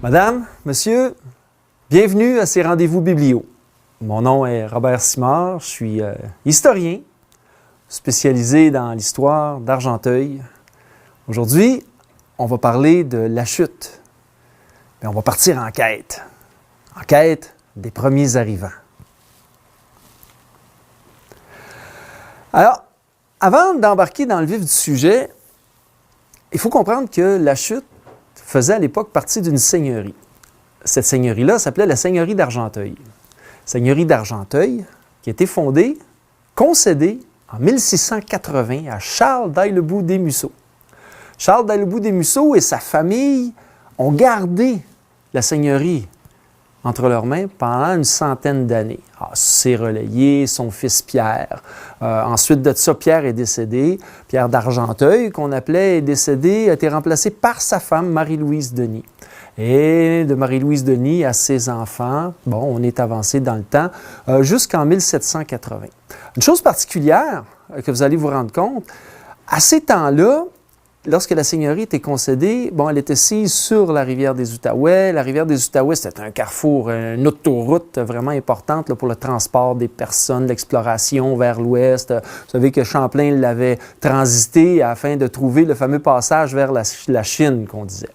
Madame, monsieur, bienvenue à ces rendez-vous biblios. Mon nom est Robert Simard, je suis historien, spécialisé dans l'histoire d'Argenteuil. Aujourd'hui, on va parler de la chute. Mais on va partir en quête des premiers arrivants. Alors, avant d'embarquer dans le vif du sujet, il faut comprendre que la chute faisait à l'époque partie d'une seigneurie. Cette seigneurie-là s'appelait la seigneurie d'Argenteuil. Seigneurie d'Argenteuil qui a été fondée, concédée en 1680 à Charles d'Aillebout des Mussauts. Charles d'Aillebout des Mussauts et sa famille ont gardé la seigneurie entre leurs mains pendant une centaine d'années. C'est relayé, son fils Pierre. Ensuite de ça, Pierre est décédé. Pierre d'Argenteuil, qu'on appelait, est décédé, a été remplacé par sa femme, Marie-Louise Denis. Et de Marie-Louise Denis à ses enfants, on est avancé dans le temps, jusqu'en 1780. Une chose particulière que vous allez vous rendre compte, à ces temps-là, lorsque la seigneurie était concédée, elle était assise sur la rivière des Outaouais. La rivière des Outaouais, c'était un carrefour, une autoroute vraiment importante pour le transport des personnes, l'exploration vers l'ouest. Vous savez que Champlain l'avait transité afin de trouver le fameux passage vers la Chine, qu'on disait.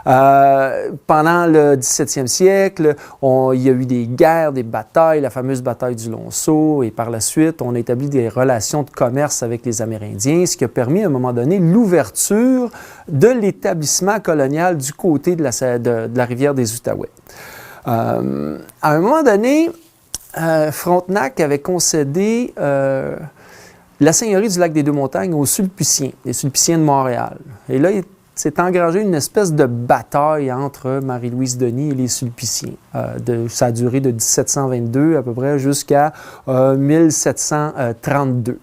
Pendant le 17e siècle, il y a eu des guerres, des batailles, la fameuse bataille du Lonceau, et par la suite, on a établi des relations de commerce avec les Amérindiens, ce qui a permis à un moment donné l'ouverture de l'établissement colonial du côté de la rivière des Outaouais. À un moment donné, Frontenac avait concédé la seigneurie du Lac-des-Deux-Montagnes aux Sulpiciens, les Sulpiciens de Montréal. Et là, s'est engagé une espèce de bataille entre Marie-Louise Denis et les Sulpiciens. Ça a duré de 1722 à peu près jusqu'à 1732.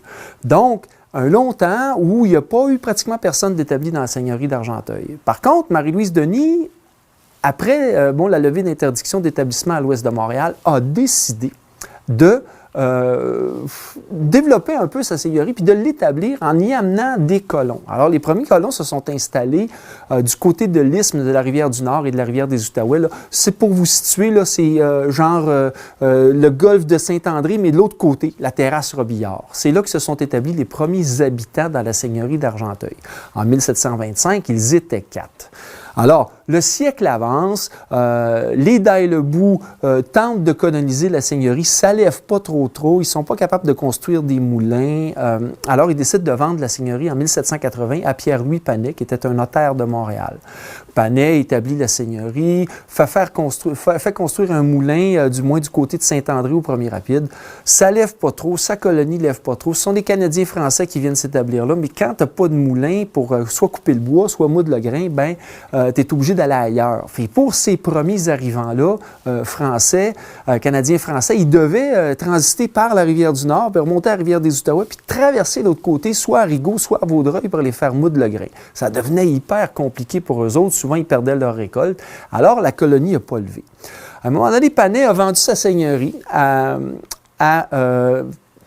Donc, un long temps où il n'y a pas eu pratiquement personne d'établi dans la seigneurie d'Argenteuil. Par contre, Marie-Louise Denis, après la levée d'interdiction d'établissement à l'ouest de Montréal, a décidé de développer un peu sa seigneurie puis de l'établir en y amenant des colons. Alors, les premiers colons se sont installés du côté de l'isthme de la rivière du Nord et de la rivière des Outaouais. C'est pour vous situer, c'est le golfe de Saint-André, mais de l'autre côté, la terrasse Robillard. C'est là que se sont établis les premiers habitants dans la seigneurie d'Argenteuil. En 1725, ils étaient 4. Alors, le siècle avance, les d'Aillebout tentent de coloniser la seigneurie, ça ne lève pas trop, ils ne sont pas capables de construire des moulins. Alors, ils décident de vendre la seigneurie en 1780 à Pierre-Louis Panet, qui était un notaire de Montréal. Panet établit la seigneurie, fait construire un moulin, du moins du côté de Saint-André au Premier Rapide. Ça ne lève pas trop, sa colonie ne lève pas trop. Ce sont des Canadiens français qui viennent s'établir là, mais quand tu n'as pas de moulin pour soit couper le bois, soit moudre le grain, tu es obligé d'aller ailleurs. Et pour ces premiers arrivants-là, Canadiens français, ils devaient transiter par la rivière du Nord, puis remonter à la rivière des Outaouais, puis traverser l'autre côté, soit à Rigaud, soit à Vaudreuil, pour les faire moudre le grain. Ça devenait hyper compliqué pour eux autres. Souvent, ils perdaient leur récolte. Alors, la colonie n'a pas levé. À un moment donné, Panet a vendu sa seigneurie à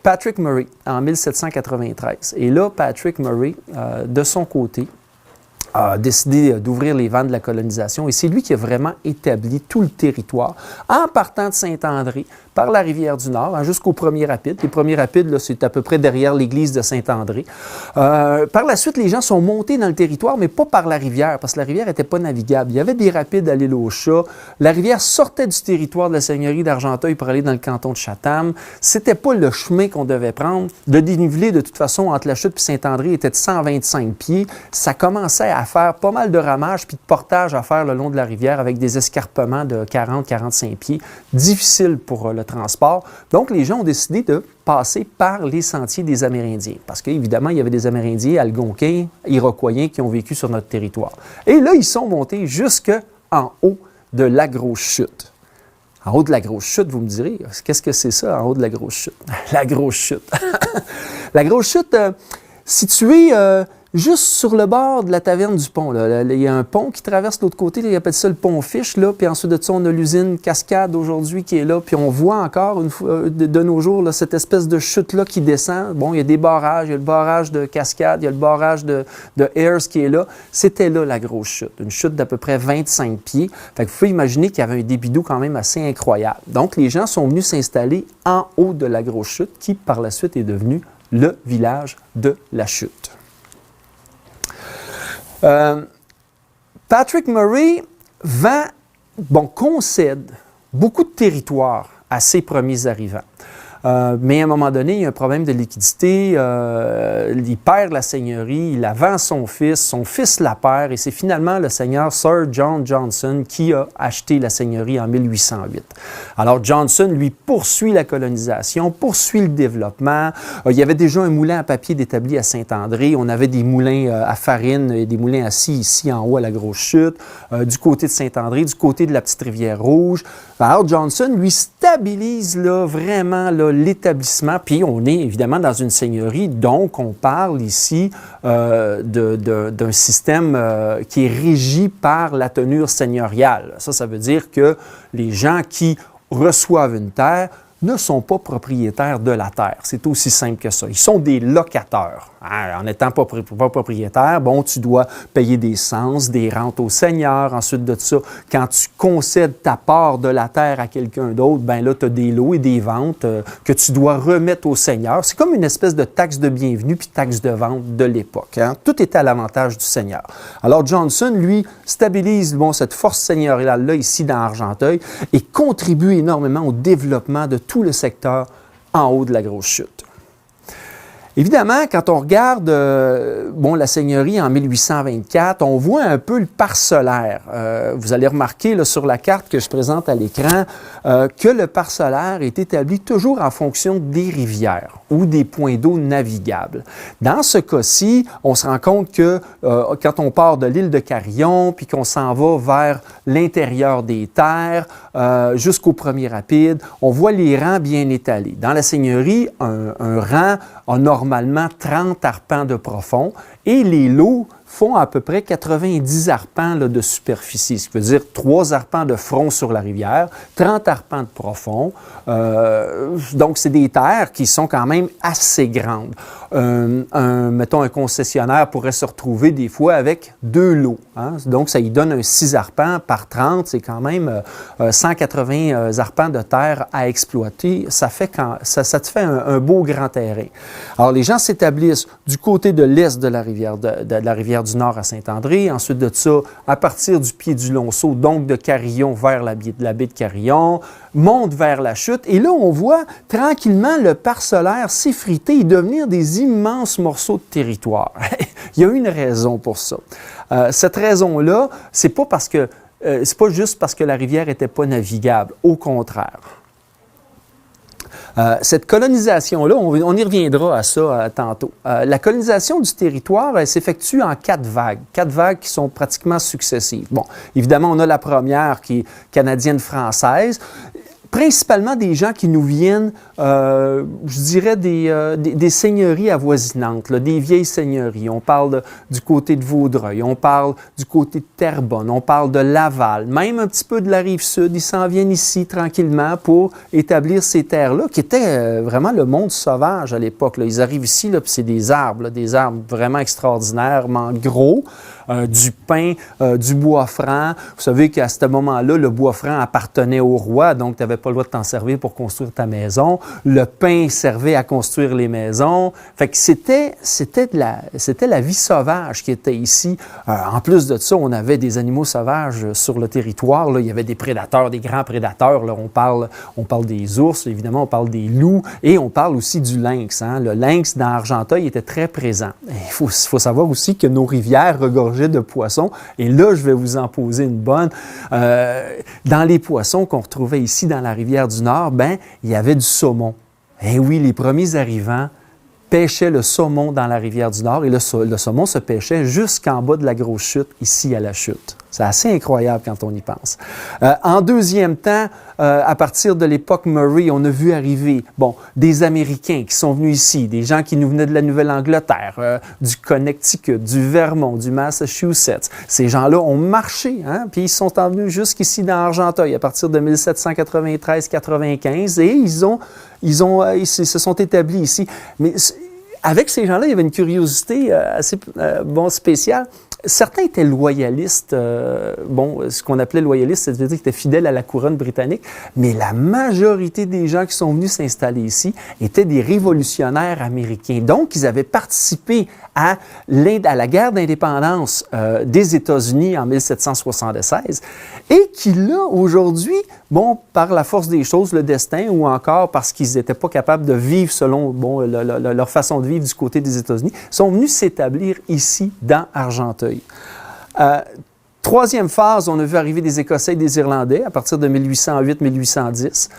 Patrick Murray en 1793. Et là, Patrick Murray, de son côté, a décidé d'ouvrir les vannes de la colonisation et c'est lui qui a vraiment établi tout le territoire en partant de Saint-André par la rivière du Nord jusqu'au Premier Rapide. Les Premiers Rapides, c'est à peu près derrière l'église de Saint-André. Par la suite, les gens sont montés dans le territoire, mais pas par la rivière, parce que la rivière n'était pas navigable. Il y avait des rapides à l'île aux Chats. La rivière sortait du territoire de la seigneurie d'Argenteuil pour aller dans le canton de Chatham. C'était pas le chemin qu'on devait prendre. Le dénivelé, de toute façon, entre la chute et Saint-André était de 125 pieds. Ça commençait à faire pas mal de ramages puis de portage à faire le long de la rivière avec des escarpements de 40-45 pieds. Difficile pour le transport. Donc, les gens ont décidé de passer par les sentiers des Amérindiens. Parce qu'évidemment, il y avait des Amérindiens algonquins, iroquoiens qui ont vécu sur notre territoire. Et là, ils sont montés jusqu'en haut de la Grosse Chute. En haut de la Grosse Chute, vous me direz, qu'est-ce que c'est ça, en haut de la Grosse Chute? La Grosse Chute. La Grosse Chute, située juste sur le bord de la taverne du pont, là, il y a un pont qui traverse l'autre côté, là, ils appellent ça le pont Fiche, là, puis ensuite de ça, on a l'usine Cascade aujourd'hui qui est là, puis on voit encore de nos jours là, cette espèce de chute-là qui descend. Bon, il y a des barrages, il y a le barrage de Cascade, il y a le barrage de Ayers qui est là. C'était là la grosse chute, une chute d'à peu près 25 pieds. Fait que vous pouvez imaginer qu'il y avait un débit d'eau quand même assez incroyable. Donc, les gens sont venus s'installer en haut de la grosse chute qui, par la suite, est devenu le village de la chute. Patrick Murray concède beaucoup de territoire à ses premiers arrivants. Mais à un moment donné, il y a un problème de liquidité, il perd la seigneurie, il la vend à son fils la perd, et c'est finalement le seigneur Sir John Johnson qui a acheté la seigneurie en 1808. Alors Johnson, lui, poursuit la colonisation, poursuit le développement. Il y avait déjà un moulin à papier d'établi à Saint-André, on avait des moulins à farine et des moulins à scie ici en haut à la Grosse Chute, du côté de Saint-André, du côté de la Petite Rivière-Rouge. Alors Johnson, lui, stabilise là, vraiment là, l'établissement, puis on est évidemment dans une seigneurie, donc on parle ici d'un système qui est régi par la tenure seigneuriale. Ça veut dire que les gens qui reçoivent une terre ne sont pas propriétaires de la terre. C'est aussi simple que ça. Ils sont des locataires. En n'étant pas propriétaire, bon, tu dois payer des censes, des rentes au seigneur. Ensuite de ça, quand tu concèdes ta part de la terre à quelqu'un d'autre, ben là, tu as des lots et des ventes que tu dois remettre au seigneur. C'est comme une espèce de taxe de bienvenue puis taxe de vente de l'époque. Hein? Tout était à l'avantage du seigneur. Alors, Johnson, lui, stabilise cette force seigneuriale-là ici dans Argenteuil et contribue énormément au développement de tout le secteur en haut de la Grosse Chute. Évidemment, quand on regarde la seigneurie en 1824, on voit un peu le parcellaire. Vous allez remarquer là, sur la carte que je présente à l'écran que le parcellaire est établi toujours en fonction des rivières ou des points d'eau navigables. Dans ce cas-ci, on se rend compte que quand on part de l'île de Carillon puis qu'on s'en va vers l'intérieur des terres jusqu'au premier rapide, on voit les rangs bien étalés. Dans la seigneurie, un rang a normalement 30 arpents de profond et les lots font à peu près 90 arpents là, de superficie, ce qui veut dire 3 arpents de front sur la rivière, 30 arpents de profond. Donc, c'est des terres qui sont quand même assez grandes. Mettons, un concessionnaire pourrait se retrouver des fois avec 2 lots. Hein? Donc, ça lui donne un 6 arpents par 30. C'est quand même 180 arpents de terre à exploiter. Ça te fait un beau grand terrain. Alors, les gens s'établissent du côté de l'est de la rivière du Nord à Saint-André. Ensuite de ça, à partir du pied du Lonceau, donc de Carillon vers la baie de Carillon, monte vers la chute. Et là, on voit tranquillement le parcellaire s'effriter et devenir des immenses morceaux de territoire. Il y a une raison pour ça. Cette raison-là, c'est pas juste parce que la rivière n'était pas navigable. Au contraire. Cette colonisation-là, on y reviendra à ça tantôt. La colonisation du territoire, elle s'effectue en 4 vagues. 4 vagues qui sont pratiquement successives. Bon, évidemment, on a la première qui est canadienne-française. Principalement des gens qui nous viennent, je dirais, des seigneuries avoisinantes, là, des vieilles seigneuries. On parle du côté de Vaudreuil, on parle du côté de Terrebonne, on parle de Laval, même un petit peu de la Rive-Sud. Ils s'en viennent ici tranquillement pour établir ces terres-là, qui étaient vraiment le monde sauvage à l'époque. Là. Ils arrivent ici, là, puis c'est des arbres vraiment extraordinairement gros. Du pin, du bois franc. Vous savez qu'à ce moment-là, le bois franc appartenait au roi, donc tu n'avais pas le droit de t'en servir pour construire ta maison. Le pain servait à construire les maisons. Fait que c'était la vie sauvage qui était ici. En plus de ça, on avait des animaux sauvages sur le territoire. Là. Il y avait des prédateurs, des grands prédateurs. Là. On parle des ours, évidemment, on parle des loups et on parle aussi du lynx. Hein. Le lynx dans Argenteuil était très présent. Il faut savoir aussi que nos rivières regorgeaient de poissons. Et là, je vais vous en poser une bonne. Dans les poissons qu'on retrouvait ici dans la rivière du Nord, il y avait du saumon. Eh oui, les premiers arrivants pêchaient le saumon dans la rivière du Nord et le saumon se pêchait jusqu'en bas de la Grosse Chute, ici à la chute. C'est assez incroyable quand on y pense. En deuxième temps, à partir de l'époque Murray, on a vu arriver des Américains qui sont venus ici, des gens qui nous venaient de la Nouvelle-Angleterre, du Connecticut, du Vermont, du Massachusetts. Ces gens-là ont marché, puis ils sont venus jusqu'ici dans Argenteuil à partir de 1793-95 et ils se sont établis ici. Mais avec ces gens-là, il y avait une curiosité assez spéciale. Certains étaient loyalistes, ce qu'on appelait loyalistes, c'est-à-dire qu'ils étaient fidèles à la couronne britannique, mais la majorité des gens qui sont venus s'installer ici étaient des révolutionnaires américains. Donc, ils avaient participé à la guerre d'indépendance des États-Unis en 1776 et qui, là, aujourd'hui, par la force des choses, le destin, ou encore parce qu'ils n'étaient pas capables de vivre selon leur façon de vivre du côté des États-Unis, sont venus s'établir ici, dans Argenteuil. Troisième phase, on a vu arriver des Écossais et des Irlandais à partir de 1808-1810,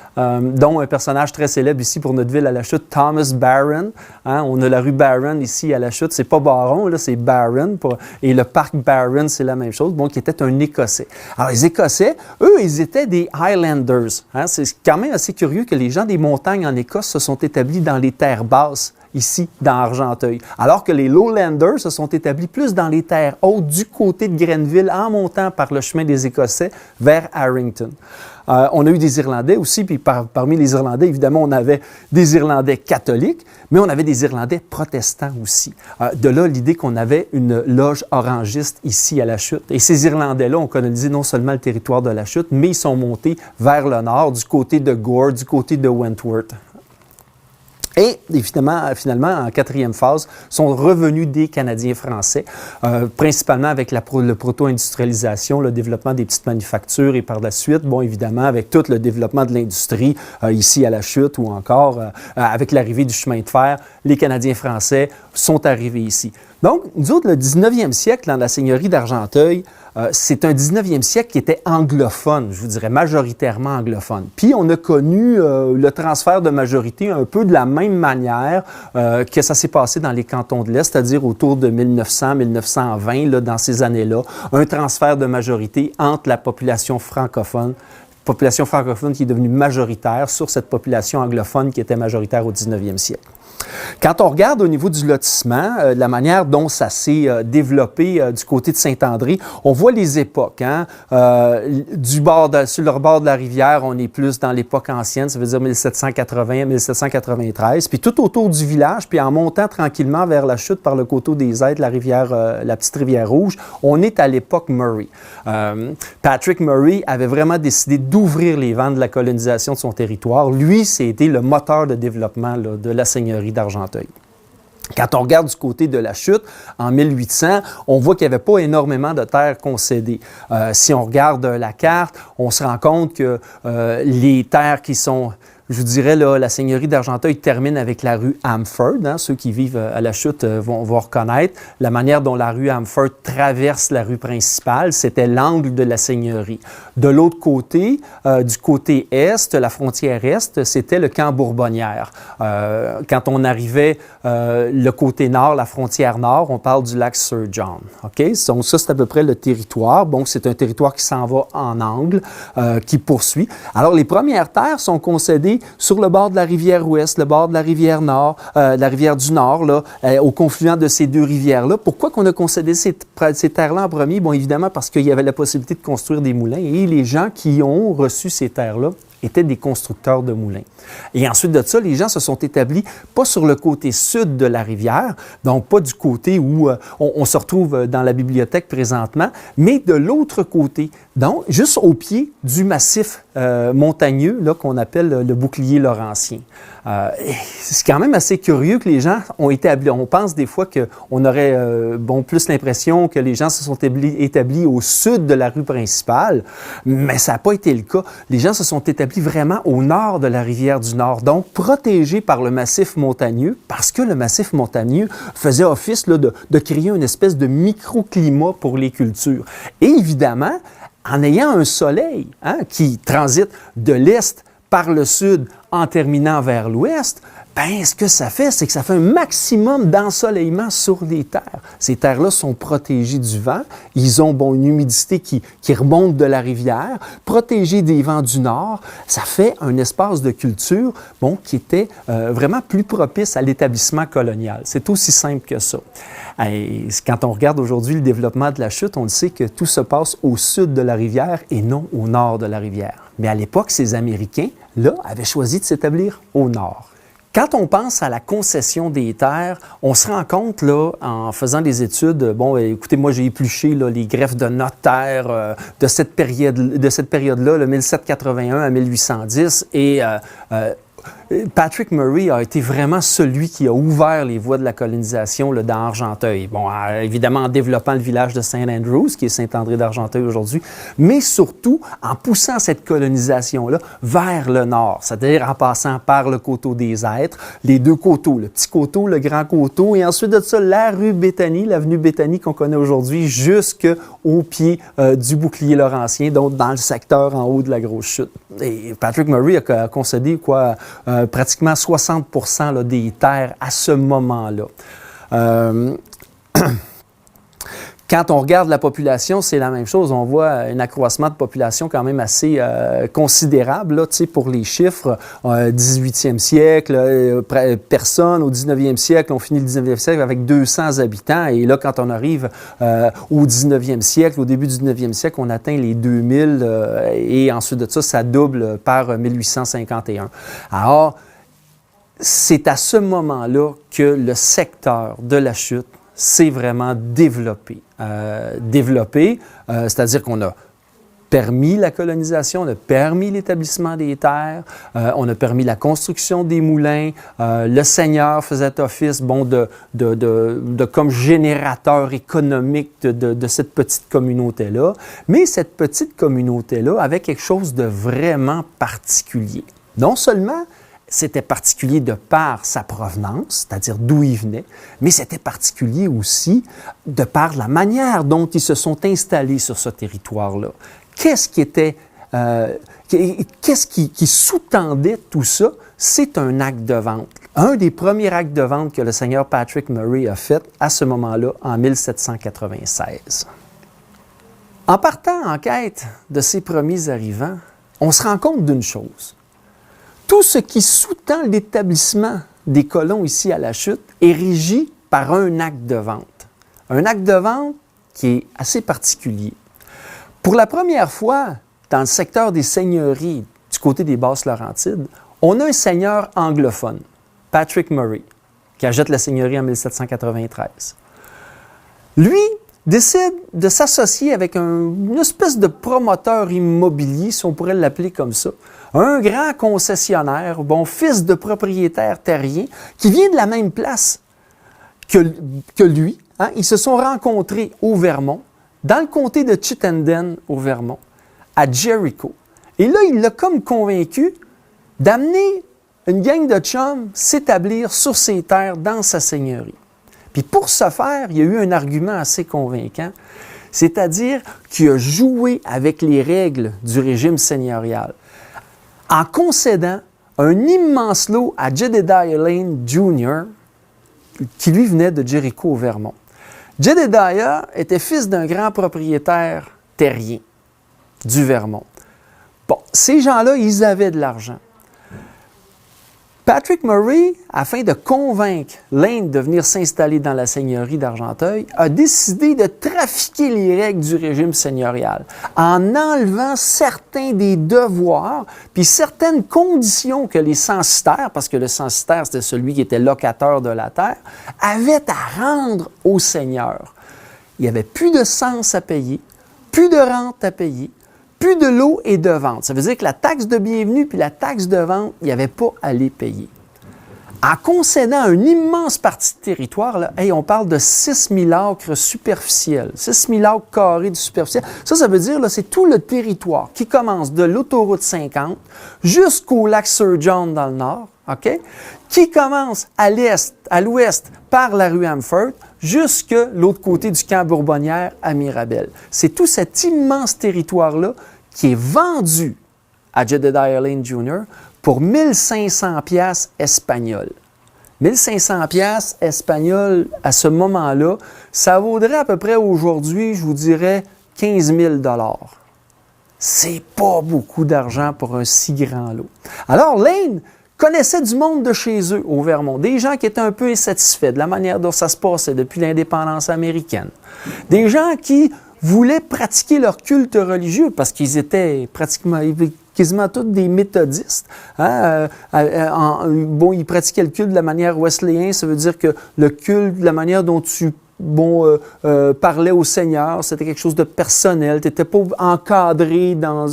dont un personnage très célèbre ici pour notre ville à la Chute, Thomas Barron. On a la rue Barron ici à la Chute. C'est pas Baron, là, c'est Barron. Et le parc Barron, c'est la même chose, qui était un Écossais. Alors, les Écossais, eux, ils étaient des Highlanders. C'est quand même assez curieux que les gens des montagnes en Écosse se sont établis dans les terres basses, ici, dans Argenteuil. Alors que les Lowlanders se sont établis plus dans les terres hautes, du côté de Grenville, en montant par le chemin des Écossais vers Harrington. On a eu des Irlandais aussi, puis parmi les Irlandais, évidemment, on avait des Irlandais catholiques, mais on avait des Irlandais protestants aussi. De là, l'idée qu'on avait une loge orangiste ici à la Chute. Et ces Irlandais-là ont colonisé non seulement le territoire de la Chute, mais ils sont montés vers le nord, du côté de Gore, du côté de Wentworth. Et finalement, en quatrième phase, sont revenus des Canadiens français, principalement avec le proto-industrialisation, le développement des petites manufactures et par la suite, évidemment, avec tout le développement de l'industrie ici à la Chute ou encore avec l'arrivée du chemin de fer, les Canadiens français sont arrivés ici. Donc, nous autres, le 19e siècle, dans la seigneurie d'Argenteuil, c'est un 19e siècle qui était anglophone, je vous dirais majoritairement anglophone. Puis on a connu le transfert de majorité un peu de la même manière que ça s'est passé dans les cantons de l'Est, c'est-à-dire autour de 1900-1920, dans ces années-là, un transfert de majorité entre la population francophone qui est devenue majoritaire sur cette population anglophone qui était majoritaire au 19e siècle. Quand on regarde au niveau du lotissement, la manière dont ça s'est développé du côté de Saint-André, on voit les époques. Sur le bord de la rivière, on est plus dans l'époque ancienne, ça veut dire 1780 à 1793. Puis tout autour du village, puis en montant tranquillement vers la Chute par le coteau des Aides, la petite rivière Rouge, on est à l'époque Murray. Patrick Murray avait vraiment décidé d'ouvrir les vannes de la colonisation de son territoire. Lui, c'était le moteur de développement de la seigneurie d'Argenteuil. Quand on regarde du côté de la Chute, en 1800, on voit qu'il n'y avait pas énormément de terres concédées. Si on regarde la carte, on se rend compte que les terres qui sont... Je vous dirais, là, la seigneurie d'Argenteuil termine avec la rue Amford. Ceux qui vivent à la Chute vont reconnaître la manière dont la rue Amford traverse la rue principale. C'était l'angle de la seigneurie. De l'autre côté, du côté est, la frontière est, c'était le camp Bourbonnière. Quand on arrivait le côté nord, la frontière nord, on parle du lac Sir John. Okay? Donc ça, c'est à peu près le territoire. Donc c'est un territoire qui s'en va en angle, qui poursuit. Alors les premières terres sont concédées sur le bord de la rivière Ouest, le bord de la rivière Nord, la rivière du Nord, là, au confluent de ces deux rivières-là. Pourquoi qu'on a concédé ces terres-là en premier? Bon, évidemment, parce qu'il y avait la possibilité de construire des moulins et les gens qui ont reçu ces terres-là étaient des constructeurs de moulins. Et ensuite de ça, les gens se sont établis pas sur le côté sud de la rivière, donc pas du côté où on se retrouve dans la bibliothèque présentement, mais de l'autre côté, donc juste au pied du massif montagneux là, qu'on appelle le bouclier laurentien. C'est quand même assez curieux que les gens ont établi. On pense des fois qu'on aurait plus l'impression que les gens se sont établis au sud de la rue principale, mais ça n'a pas été le cas. Les gens se sont établis vraiment au nord de la rivière du Nord, donc protégés par le massif montagneux, parce que le massif montagneux faisait office là, de créer une espèce de microclimat pour les cultures. Et évidemment, en ayant un soleil qui transite de l'est par le sud en terminant vers l'ouest, ben, ce que ça fait, c'est que ça fait un maximum d'ensoleillement sur les terres. Ces terres-là sont protégées du vent. Ils ont une humidité qui remonte de la rivière, protégées des vents du nord. Ça fait un espace de culture qui était vraiment plus propice à l'établissement colonial. C'est aussi simple que ça. Et quand on regarde aujourd'hui le développement de la chute, on le sait que tout se passe au sud de la rivière et non au nord de la rivière. Mais à l'époque, ces Américains-là avaient choisi de s'établir au nord. Quand on pense à la concession des terres, on se rend compte, là, en faisant des études, écoutez, moi j'ai épluché là, les greffes de notaires de cette période-là, le 1781 à 1810, et Patrick Murray a été vraiment celui qui a ouvert les voies de la colonisation là, dans Argenteuil. Évidemment en développant le village de St. Andrews, qui est Saint-André d'Argenteuil aujourd'hui, mais surtout en poussant cette colonisation-là vers le nord, c'est-à-dire en passant par le coteau des Êtres, les deux coteaux, le petit coteau, le grand coteau, et ensuite de ça, la rue Béthanie, l'avenue Béthanie qu'on connaît aujourd'hui, jusqu'au pied du bouclier laurentien, donc dans le secteur en haut de la Grosse Chute. Et Patrick Murray a concédé pratiquement 60% là, des terres à ce moment-là. Quand on regarde la population, c'est la même chose. On voit un accroissement de population quand même assez considérable là, pour les chiffres. 18e siècle, personne. Au 19e siècle, on finit le 19e siècle avec 200 habitants. Et là, quand on arrive au 19e siècle, au début du 19e siècle, on atteint les 2000 et ensuite de ça, ça double par 1851. Alors, c'est à ce moment-là que le secteur de la chute s'est vraiment développé. C'est-à-dire qu'on a permis la colonisation, on a permis l'établissement des terres, on a permis la construction des moulins. Le seigneur faisait office comme générateur économique de cette petite communauté-là. Mais cette petite communauté-là avait quelque chose de vraiment particulier. Non seulement c'était particulier de par sa provenance, c'est-à-dire d'où il venait, mais c'était particulier aussi de par la manière dont ils se sont installés sur ce territoire-là. Qu'est-ce qui sous-tendait tout ça? C'est un acte de vente. Un des premiers actes de vente que le seigneur Patrick Murray a fait à ce moment-là, en 1796. En partant en quête de ces premiers arrivants, on se rend compte d'une chose. Tout ce qui sous-tend l'établissement des colons ici à la Chute est régi par un acte de vente. Un acte de vente qui est assez particulier. Pour la première fois, dans le secteur des seigneuries du côté des Basses-Laurentides, on a un seigneur anglophone, Patrick Murray, qui achète la seigneurie en 1793. Lui décide de s'associer avec une espèce de promoteur immobilier, si on pourrait l'appeler comme ça, un grand concessionnaire, fils de propriétaire terrien, qui vient de la même place que lui. Hein? Ils se sont rencontrés au Vermont, dans le comté de Chittenden, au Vermont, à Jericho. Et là, il l'a comme convaincu d'amener une gang de chums s'établir sur ses terres dans sa seigneurie. Puis pour ce faire, il y a eu un argument assez convaincant, c'est-à-dire qu'il a joué avec les règles du régime seigneurial en concédant un immense lot à Jedediah Lane Jr., qui lui venait de Jericho au Vermont. Jedediah était fils d'un grand propriétaire terrien du Vermont. Ces gens-là, ils avaient de l'argent. Patrick Murray, afin de convaincre Lane de venir s'installer dans la seigneurie d'Argenteuil, a décidé de trafiquer les règles du régime seigneurial en enlevant certains des devoirs puis certaines conditions que les censitaires, parce que le censitaire, c'était celui qui était locateur de la terre, avaient à rendre aux seigneurs. Il n'y avait plus de cens à payer, plus de rente à payer, plus de lot et de vente. Ça veut dire que la taxe de bienvenue puis la taxe de vente, il n'y avait pas à les payer. En concédant une immense partie de territoire, là, on parle de 6000 acres superficiels, 6000 acres carrés de superficiel. Ça veut dire, là, c'est tout le territoire qui commence de l'autoroute 50 jusqu'au lac Sir John dans le nord, OK? Qui commence à l'est, à l'ouest par la rue Hamford, jusque l'autre côté du camp Bourbonnière à Mirabel. C'est tout cet immense territoire-là qui est vendu à Jedediah Lane Jr. pour 1500 piastres espagnols. 1500 pièces espagnols à ce moment-là, ça vaudrait à peu près aujourd'hui, je vous dirais, 15 000 $. C'est pas beaucoup d'argent pour un si grand lot. Alors, Lane connaissait du monde de chez eux, au Vermont, des gens qui étaient un peu insatisfaits de la manière dont ça se passait depuis l'indépendance américaine. Des gens qui voulaient pratiquer leur culte religieux parce qu'ils étaient quasiment tous des méthodistes. Hein? Ils pratiquaient le culte de la manière wesleyan, ça veut dire que le culte, la manière dont tu parlais au Seigneur, c'était quelque chose de personnel. Tu n'étais pas encadré dans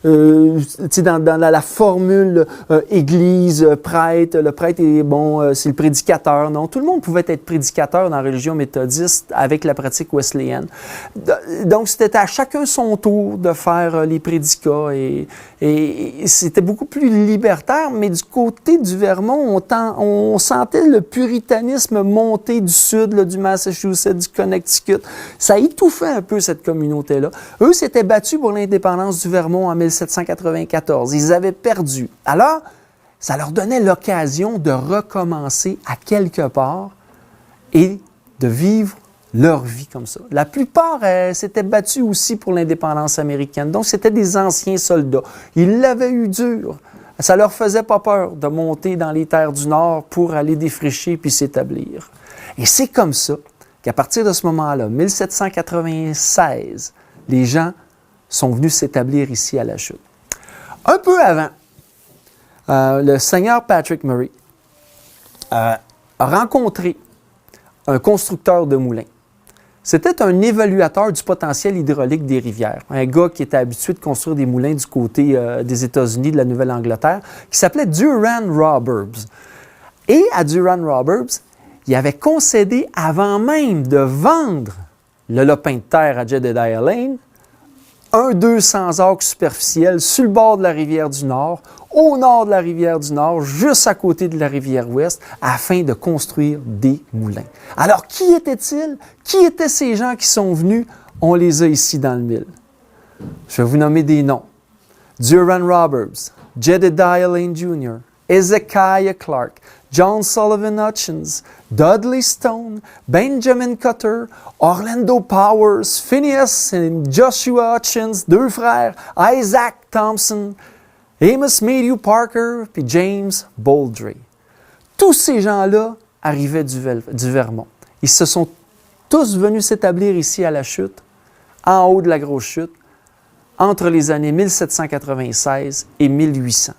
dans la formule église, prêtre. Le prêtre est c'est le prédicateur. Non, tout le monde pouvait être prédicateur dans la religion méthodiste avec la pratique wesleyenne. Donc, c'était à chacun son tour de faire les prédicats et c'était beaucoup plus libertaire, mais du côté du Vermont, on sentait le puritanisme monter du sud, là, du Massachusetts, du Connecticut. Ça étouffait un peu cette communauté-là. Eux s'étaient battus pour l'indépendance du Vermont en 1794. Ils avaient perdu. Alors, ça leur donnait l'occasion de recommencer à quelque part et de vivre leur vie comme ça. La plupart s'étaient battus aussi pour l'indépendance américaine. Donc, c'était des anciens soldats. Ils l'avaient eu dur. Ça leur faisait pas peur de monter dans les terres du Nord pour aller défricher puis s'établir. Et c'est comme ça qu'à partir de ce moment-là, 1796, les gens sont venus s'établir ici à La Chute. Un peu avant, le seigneur Patrick Murray a rencontré un constructeur de moulins. C'était un évaluateur du potentiel hydraulique des rivières, un gars qui était habitué de construire des moulins du côté des États-Unis, de la Nouvelle-Angleterre, qui s'appelait Durand Roberts. Et à Durand Roberts, il avait concédé, avant même de vendre le lopin de terre à Jedediah Lane, un 200 acres superficiels sur le bord de la rivière du Nord, au nord de la rivière du Nord, juste à côté de la rivière Ouest, afin de construire des moulins. Alors, qui étaient-ils? Qui étaient ces gens qui sont venus? On les a ici dans le mille. Je vais vous nommer des noms. Durand Roberts, Jedediah Lane Jr., Hezekiah Clark, John Sullivan Hutchins, Dudley Stone, Benjamin Cutter, Orlando Powers, Phineas et Joshua Hutchins, deux frères, Isaac Thompson, Amos Mayhew Parker, puis James Bouldray. Tous ces gens-là arrivaient du Vermont. Ils se sont tous venus s'établir ici à La Chute, en haut de la Grosse Chute, entre les années 1796 et 1800.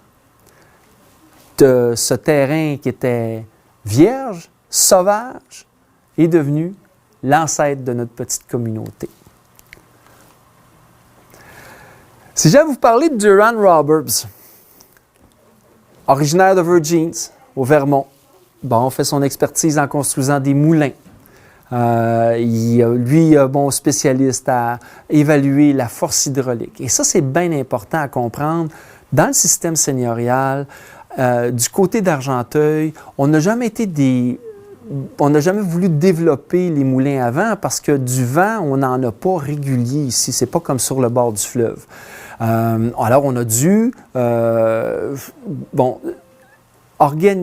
De ce terrain qui était vierge, sauvage, est devenu l'ancêtre de notre petite communauté. Si j'ai à vous parler de Durand Roberts, originaire de Virginia, au Vermont, fait son expertise en construisant des moulins. Spécialiste à évaluer la force hydraulique. Et ça, c'est bien important à comprendre. Dans le système seigneurial, du côté d'Argenteuil, on n'a jamais voulu développer les moulins à vent parce que du vent, on n'en a pas régulier ici. C'est pas comme sur le bord du fleuve. Alors, on a dû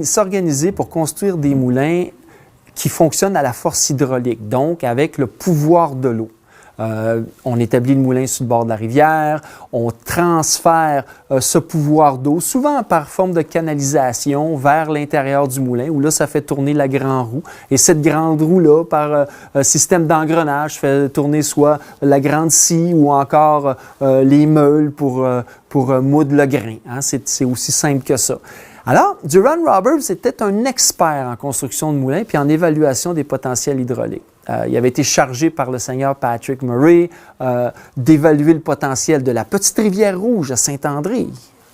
s'organiser pour construire des moulins qui fonctionnent à la force hydraulique, donc avec le pouvoir de l'eau. On établit le moulin sur le bord de la rivière, on transfère ce pouvoir d'eau, souvent par forme de canalisation, vers l'intérieur du moulin, où là, ça fait tourner la grande roue. Et cette grande roue-là, par un système d'engrenage, fait tourner soit la grande scie ou encore les meules pour moudre le grain. Hein? C'est aussi simple que ça. Alors, Durand Roberts était un expert en construction de moulins puis en évaluation des potentiels hydrauliques. Il avait été chargé par le seigneur Patrick Murray d'évaluer le potentiel de la petite rivière Rouge à Saint-André.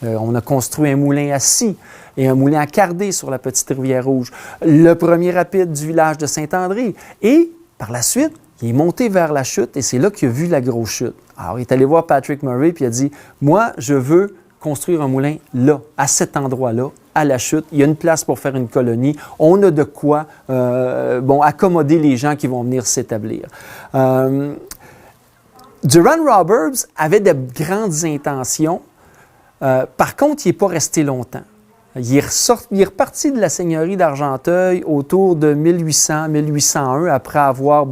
On a construit un moulin à scie et un moulin à cardé sur la petite rivière Rouge. Le premier rapide du village de Saint-André. Et par la suite, il est monté vers la chute et c'est là qu'il a vu la grosse chute. Alors, il est allé voir Patrick Murray puis il a dit « Moi, je veux construire un moulin là, à cet endroit-là, à la chute. Il y a une place pour faire une colonie. On a de quoi accommoder les gens qui vont venir s'établir. » Durand Roberts avait de grandes intentions. Par contre, il n'est pas resté longtemps. Il est reparti de la seigneurie d'Argenteuil autour de 1800-1801, après avoir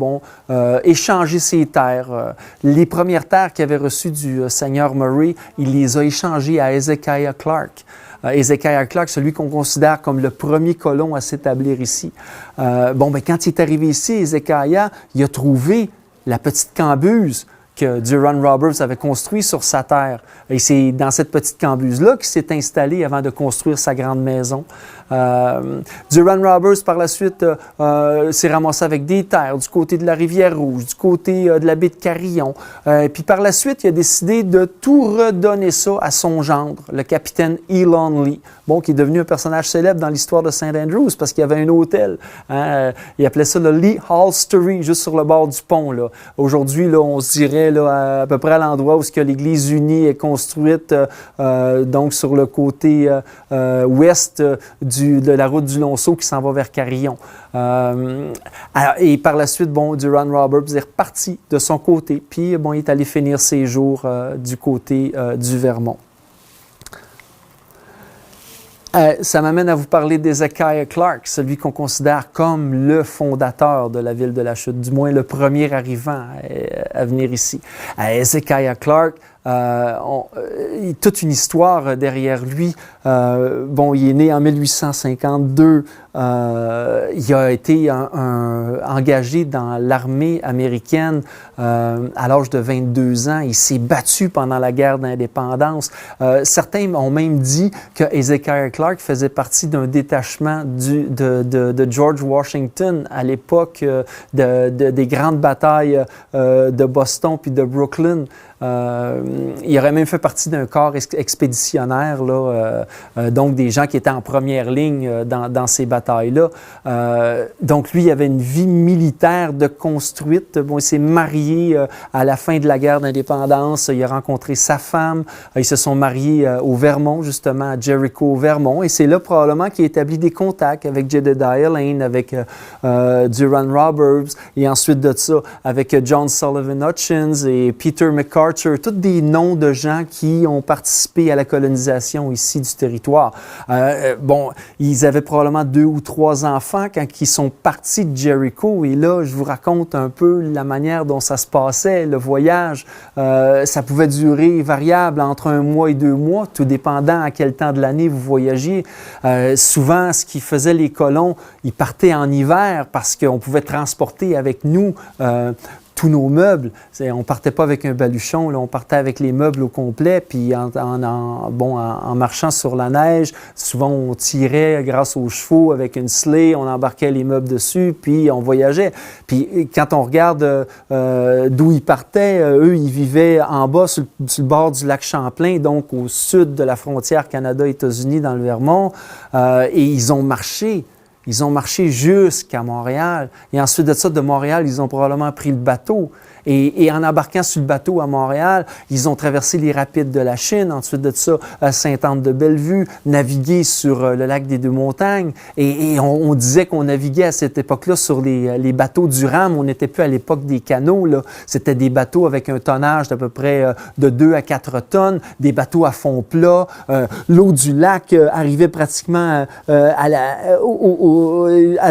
échangé ses terres. Les premières terres qu'il avait reçues du seigneur Murray, il les a échangées à Hezekiah Clark. Hezekiah Clark, celui qu'on considère comme le premier colon à s'établir ici. Quand il est arrivé ici, Hezekiah, il a trouvé la petite cambuse que Duran Roberts avait construit sur sa terre. Et c'est dans cette petite cambuse-là qu'il s'est installé avant de construire sa grande maison. Duran Roberts, par la suite, s'est ramassé avec des terres du côté de la Rivière-Rouge, du côté de la baie de Carillon. Puis par la suite, il a décidé de tout redonner ça à son gendre, le capitaine Elon Lee, qui est devenu un personnage célèbre dans l'histoire de St. Andrews parce qu'il y avait un hôtel. Il appelait ça le Lee Hostelry, juste sur le bord du pont. Là. Aujourd'hui, là, on se dirait là, à peu près à l'endroit où l'Église unie est construite, donc sur le côté ouest de la route du Lonceau qui s'en va vers Carillon. Et par la suite, Duran Roberts est reparti de son côté, puis il est allé finir ses jours du côté du Vermont. Ça m'amène à vous parler d'Hezekiah Clark, celui qu'on considère comme le fondateur de la ville de la Chute, du moins le premier arrivant à venir ici. Hezekiah Clark, toute une histoire derrière lui. Il est né en 1852. Il a été engagé dans l'armée américaine à l'âge de 22 ans. Il s'est battu pendant la guerre d'indépendance. Certains ont même dit que Hezekiah Clark faisait partie d'un détachement de George Washington à l'époque des grandes batailles de Boston puis de Brooklyn. Il aurait même fait partie d'un corps expéditionnaire, donc des gens qui étaient en première ligne dans ces batailles-là. Donc lui, il avait une vie militaire de construite. Il s'est marié à la fin de la guerre d'indépendance. Il a rencontré sa femme. Ils se sont mariés au Vermont, justement, à Jericho, Vermont. Et c'est là probablement qu'il a établi des contacts avec Jedediah Lane, avec Duran Roberts, et ensuite de ça, avec John Sullivan Hutchins et Peter McCarthy. Tous des noms de gens qui ont participé à la colonisation ici du territoire. Ils avaient probablement 2 ou 3 enfants quand ils sont partis de Jericho. Et là, je vous raconte un peu la manière dont ça se passait, le voyage. Ça pouvait durer variable entre 1 mois et 2 mois, tout dépendant à quel temps de l'année vous voyagiez. Souvent, ce qu'ils faisaient les colons, ils partaient en hiver parce qu'on pouvait transporter avec nous tous nos meubles. On partait pas avec un baluchon, là, on partait avec les meubles au complet, puis en marchant sur la neige, souvent on tirait grâce aux chevaux avec une sleigh, on embarquait les meubles dessus, puis on voyageait. Puis quand on regarde d'où ils partaient, eux, ils vivaient en bas, sur le bord du lac Champlain, donc au sud de la frontière Canada-États-Unis, dans le Vermont, et ils ont marché. Ils ont marché jusqu'à Montréal. Et ensuite de ça, de Montréal, ils ont probablement pris le bateau. Et en embarquant sur le bateau à Montréal, ils ont traversé les rapides de la Chine. Ensuite de ça, Sainte-Anne-de-Bellevue, navigué sur le lac des Deux-Montagnes. Et on disait qu'on naviguait à cette époque-là sur les bateaux du Ram. On n'était plus à l'époque des canaux, là. C'était des bateaux avec un tonnage d'à peu près de 2 à 4 tonnes, des bateaux à fond plat. L'eau du lac arrivait pratiquement à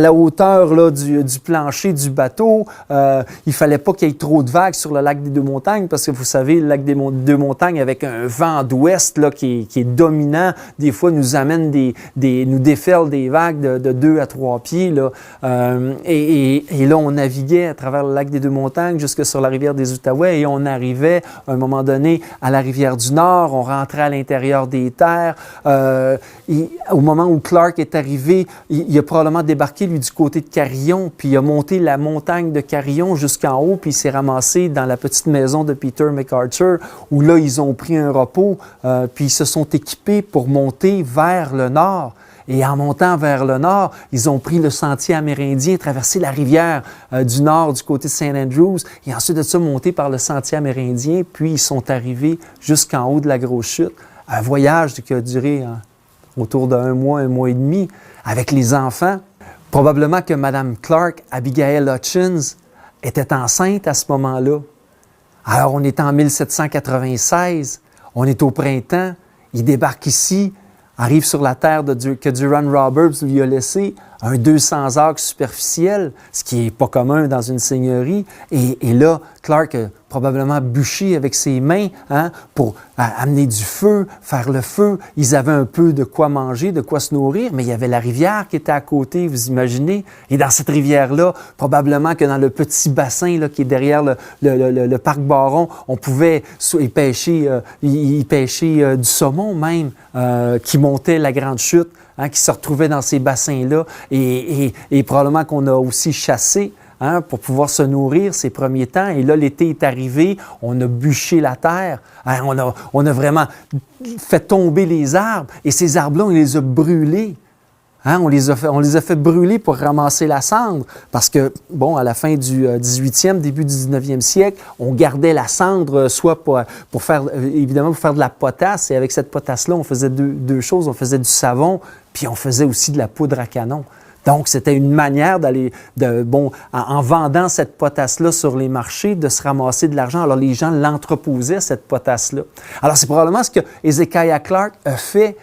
la hauteur là, du plancher du bateau. Il fallait pas qu'il y ait trop de vagues sur le lac des Deux-Montagnes parce que vous savez, le lac des Deux-Montagnes avec un vent d'ouest là, qui est dominant, des fois nous amène nous déferle des vagues de 2 à 3 pieds. Là. Et là, on naviguait à travers le lac des Deux-Montagnes jusque sur la rivière des Outaouais et on arrivait à un moment donné à la rivière du Nord, on rentrait à l'intérieur des terres. Au moment où Clark est arrivé, il a probablement débarqué, lui, du côté de Carillon, puis il a monté la montagne de Carillon jusqu'en haut, puis il s'est ramassé dans la petite maison de Peter McArthur, où là, ils ont pris un repos, puis ils se sont équipés pour monter vers le nord. Et en montant vers le nord, ils ont pris le sentier amérindien, traversé la rivière du nord du côté de St. Andrews, et ensuite de ça, monté par le sentier amérindien, puis ils sont arrivés jusqu'en haut de la Grosse Chute. Un voyage qui a duré autour d'1 mois, 1 mois et demi, avec les enfants. Probablement que Mme Clark, Abigail Hutchins, était enceinte à ce moment-là. Alors, on est en 1796, on est au printemps, il débarque ici arrive sur la terre que Durand Roberts lui a laissé, un 200 acres superficiel, ce qui n'est pas commun dans une seigneurie. Et là, Clark a probablement bûché avec ses mains pour amener du feu, faire le feu. Ils avaient un peu de quoi manger, de quoi se nourrir, mais il y avait la rivière qui était à côté, vous imaginez. Et dans cette rivière-là, probablement que dans le petit bassin là, qui est derrière le parc Baron, on pouvait y pêcher du saumon même qui montait la grande chute. Qui se retrouvait dans ces bassins-là et probablement qu'on a aussi chassé pour pouvoir se nourrir ces premiers temps. Et là, l'été est arrivé, on a bûché la terre, on a vraiment fait tomber les arbres et ces arbres-là, on les a brûlés. On les a fait brûler pour ramasser la cendre parce que, bon, à la fin du 18e, début du 19e siècle, on gardait la cendre soit pour faire de la potasse. Et avec cette potasse-là, on faisait deux choses. On faisait du savon, puis on faisait aussi de la poudre à canon. Donc, c'était une manière en vendant cette potasse-là sur les marchés, de se ramasser de l'argent. Alors, les gens l'entreposaient, cette potasse-là. Alors, c'est probablement ce que Hezekiah Clark a fait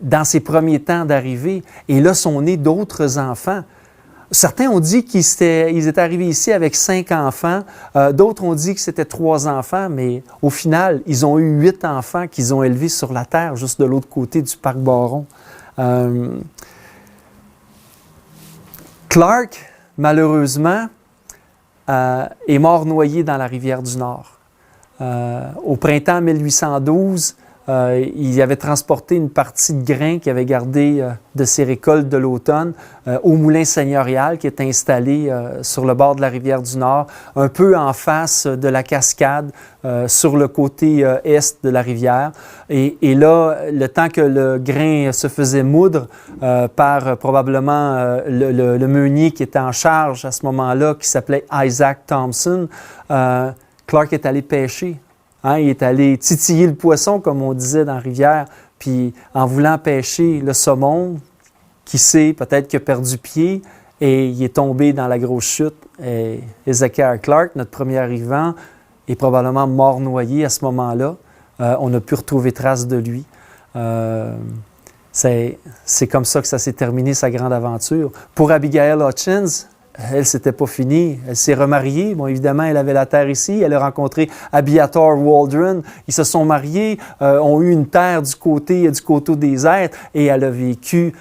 dans ses premiers temps d'arrivée. Et là sont nés d'autres enfants. Certains ont dit qu'ils étaient arrivés ici avec 5 enfants. D'autres ont dit que c'était 3 enfants, mais au final, ils ont eu 8 enfants qu'ils ont élevés sur la terre, juste de l'autre côté du parc Baron. Clark, malheureusement, est mort noyé dans la rivière du Nord. Au printemps 1812, il avait transporté une partie de grains qu'il avait gardé de ses récoltes de l'automne au moulin seigneurial qui est installé sur le bord de la rivière du Nord, un peu en face de la cascade, sur le côté est de la rivière. Et là, le temps que le grain se faisait moudre par probablement le meunier qui était en charge à ce moment-là, qui s'appelait Isaac Thompson, Clark est allé pêcher. Il est allé titiller le poisson, comme on disait dans la rivière, puis en voulant pêcher le saumon, qui sait, peut-être qu'il a perdu pied, et il est tombé dans la grosse chute. Et Hezekiah Clark, notre premier arrivant, est probablement mort noyé à ce moment-là. On n'a pu retrouver trace de lui. C'est comme ça que ça s'est terminé, sa grande aventure. Pour Abigail Hutchins, elle, c'était pas fini. Elle s'est remariée. Bon, évidemment, elle avait la terre ici. Elle a rencontré Abiathar Waldron. Ils se sont mariés, ont eu une terre du côté des êtres et elle a vécu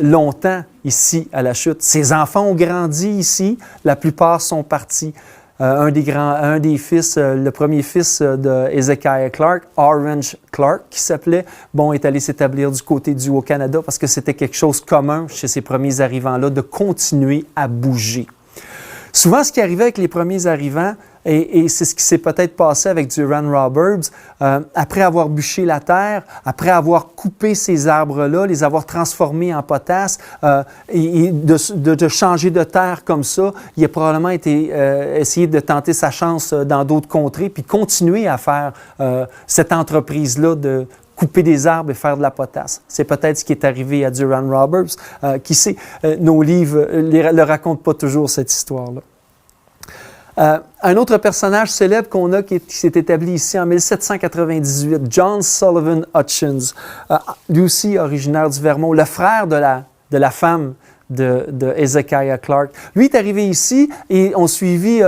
longtemps ici à la chute. Ses enfants ont grandi ici. La plupart sont partis. Un des fils, le premier fils de Hezekiah Clark, Orange Clark, qui s'appelait, est allé s'établir du côté du Haut-Canada parce que c'était quelque chose de commun chez ces premiers arrivants-là de continuer à bouger. Souvent, ce qui arrivait avec les premiers arrivants, et c'est ce qui s'est peut-être passé avec Durand Roberts, après avoir bûché la terre, après avoir coupé ces arbres-là, les avoir transformés en potasse, et de changer de terre comme ça, il a probablement essayé de tenter sa chance dans d'autres contrées, puis continuer à faire cette entreprise-là de couper des arbres et faire de la potasse. C'est peut-être ce qui est arrivé à Durand Roberts. Qui sait, nos livres ne racontent pas toujours cette histoire-là. Un autre personnage célèbre qu'on a qui s'est établi ici en 1798, John Sullivan Hutchins, lui aussi originaire du Vermont, le frère de la femme de Hezekiah Clark. Lui est arrivé ici et on suivit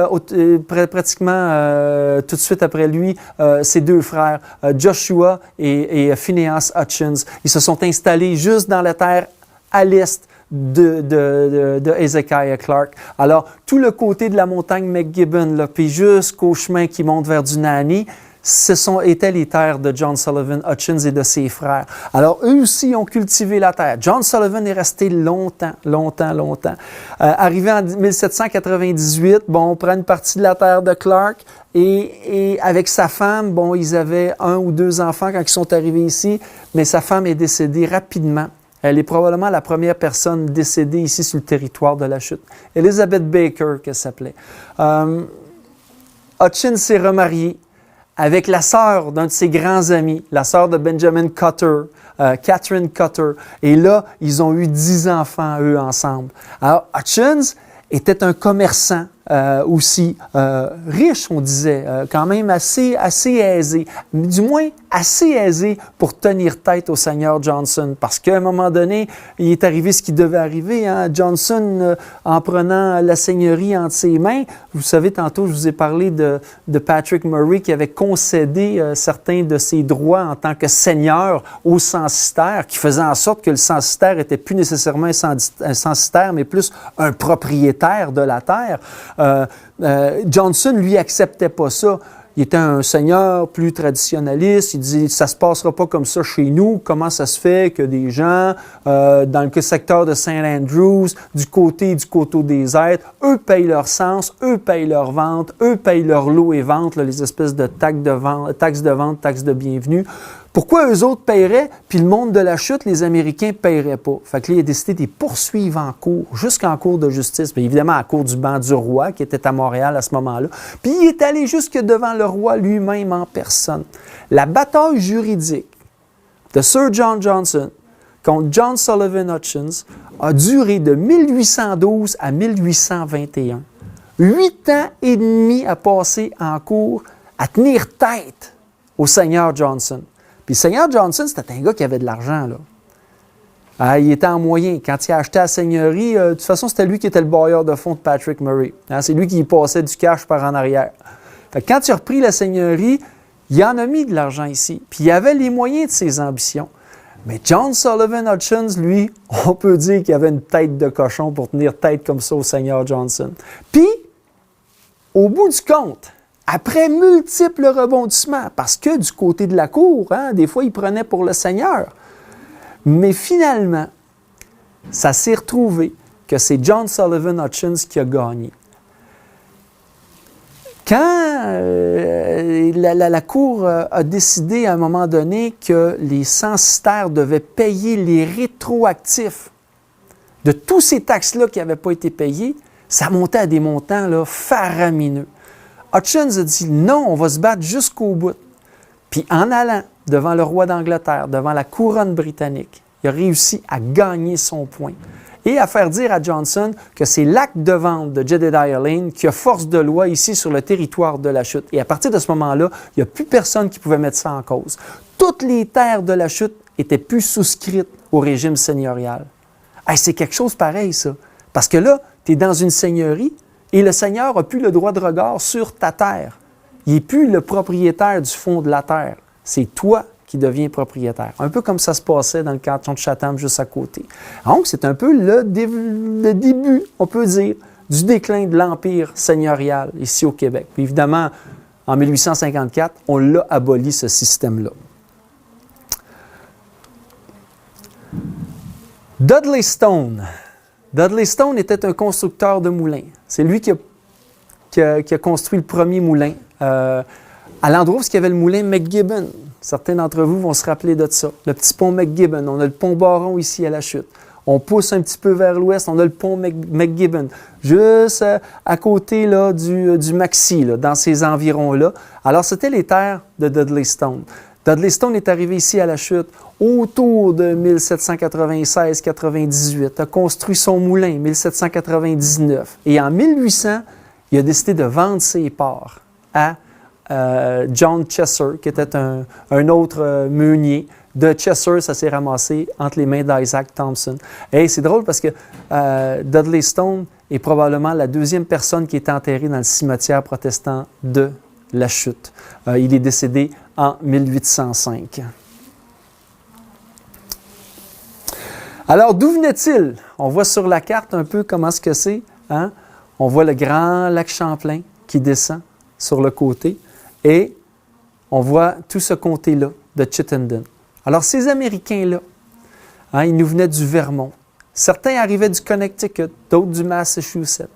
pratiquement tout de suite après lui ses 2 frères, Joshua et Phineas Hutchins. Ils se sont installés juste dans la terre à l'est de Hezekiah Clark. Alors, tout le côté de la montagne McGibbon, là, puis jusqu'au chemin qui monte vers Dunani, étaient les terres de John Sullivan Hutchins et de ses frères. Alors, eux aussi ont cultivé la terre. John Sullivan est resté longtemps. Arrivé en 1798, on prend une partie de la terre de Clark et avec sa femme, ils avaient 1 ou 2 enfants quand ils sont arrivés ici, mais sa femme est décédée rapidement. Elle est probablement la première personne décédée ici sur le territoire de la chute. Elizabeth Baker, qu'elle s'appelait. Hutchins s'est remarié avec la sœur d'un de ses grands amis, la sœur de Benjamin Cutter, Catherine Cutter. Et là, ils ont eu 10 enfants, eux, ensemble. Alors, Hutchins était un commerçant aussi riche, on disait, quand même assez aisé, du moins assez aisé pour tenir tête au Seigneur Johnson. Parce qu'à un moment donné, il est arrivé ce qui devait arriver. Hein? Johnson, en prenant la seigneurie entre ses mains, vous savez, tantôt, je vous ai parlé de Patrick Murray qui avait concédé certains de ses droits en tant que seigneur au censitaire, qui faisait en sorte que le censitaire n'était plus nécessairement un censitaire, mais plus un propriétaire de la terre. Johnson, lui, acceptait pas ça. Il était un seigneur plus traditionnaliste. Il disait, ça se passera pas comme ça chez nous. Comment ça se fait que des gens, dans le secteur de St. Andrews, du côté du coteau des êtres, eux payent leur sens, eux payent leur vente, eux payent leur lot et vente, là, les espèces de taxes de vente, taxes de bienvenue. Pourquoi eux autres paieraient, puis le monde de la chute, les Américains ne paieraient pas? Fait que là, il a décidé de les poursuivre en cours, jusqu'en cour de justice, bien évidemment à la cour du banc du roi, qui était à Montréal à ce moment-là. Puis il est allé jusque devant le roi lui-même en personne. La bataille juridique de Sir John Johnson contre John Sullivan Hutchins a duré de 1812 à 1821. 8 ans et demi à passer en cours, à tenir tête au Seigneur Johnson. Puis le Seigneur Johnson, c'était un gars qui avait de l'argent, là. Il était en moyen. Quand il a acheté la seigneurie, de toute façon, c'était lui qui était le bailleur de fonds de Patrick Murray. C'est lui qui passait du cash par en arrière. Fait que quand il a repris la seigneurie, il en a mis de l'argent ici. Puis il avait les moyens de ses ambitions. Mais John Sullivan Hutchins, lui, on peut dire qu'il avait une tête de cochon pour tenir tête comme ça au Seigneur Johnson. Puis, au bout du compte, après multiples rebondissements, parce que du côté de la cour, des fois, il prenait pour le Seigneur. Mais finalement, ça s'est retrouvé que c'est John Sullivan Hutchins qui a gagné. Quand la Cour a décidé à un moment donné que les censitaires devaient payer les rétroactifs de tous ces taxes-là qui n'avaient pas été payées, ça montait à des montants là, faramineux. Hutchins a dit non, on va se battre jusqu'au bout. Puis en allant devant le roi d'Angleterre, devant la couronne britannique, il a réussi à gagner son point et à faire dire à Johnson que c'est l'acte de vente de Jedediah Lane qui a force de loi ici sur le territoire de la chute. Et à partir de ce moment-là, il n'y a plus personne qui pouvait mettre ça en cause. Toutes les terres de la chute étaient plus souscrites au régime seigneurial. Hey, c'est quelque chose pareil, ça. Parce que là, tu es dans une seigneurie et le seigneur n'a plus le droit de regard sur ta terre. Il n'est plus le propriétaire du fond de la terre. C'est toi qui deviens propriétaire. Un peu comme ça se passait dans le canton de Chatham, juste à côté. Donc, c'est un peu le début, on peut dire, du déclin de l'Empire seigneurial ici au Québec. Puis évidemment, en 1854, on l'a aboli, ce système-là. Dudley Stone. Dudley Stone était un constructeur de moulins. C'est lui qui a construit le premier moulin à l'endroit où il y avait le moulin McGibbon. Certains d'entre vous vont se rappeler de ça. Le petit pont McGibbon. On a le pont Baron ici à la chute. On pousse un petit peu vers l'ouest, on a le pont McGibbon. Juste à côté là, du Maxi, là, dans ces environs-là. Alors, c'était les terres de Dudley Stone. Dudley Stone est arrivé ici à la chute autour de 1796-98, a construit son moulin 1799. Et en 1800, il a décidé de vendre ses parts à John Chesser, qui était un autre meunier. De Chesser, ça s'est ramassé entre les mains d'Isaac Thompson. Et c'est drôle parce que Dudley Stone est probablement la deuxième personne qui est enterrée dans le cimetière protestant de la chute. Il est décédé en 1805. Alors, d'où venait-il? On voit sur la carte un peu comment ce que c'est. Hein? On voit le grand lac Champlain qui descend sur le côté et on voit tout ce comté-là de Chittenden. Alors, ces Américains-là, hein, ils nous venaient du Vermont. Certains arrivaient du Connecticut, d'autres du Massachusetts.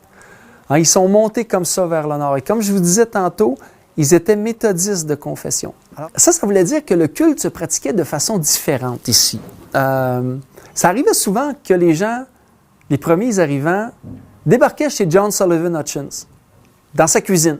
Hein, ils sont montés comme ça vers le nord. Et comme je vous disais tantôt, ils étaient méthodistes de confession. Alors, ça voulait dire que le culte se pratiquait de façon différente ici. Ça arrivait souvent que les gens, les premiers arrivants, débarquaient chez John Sullivan Hutchins, dans sa cuisine.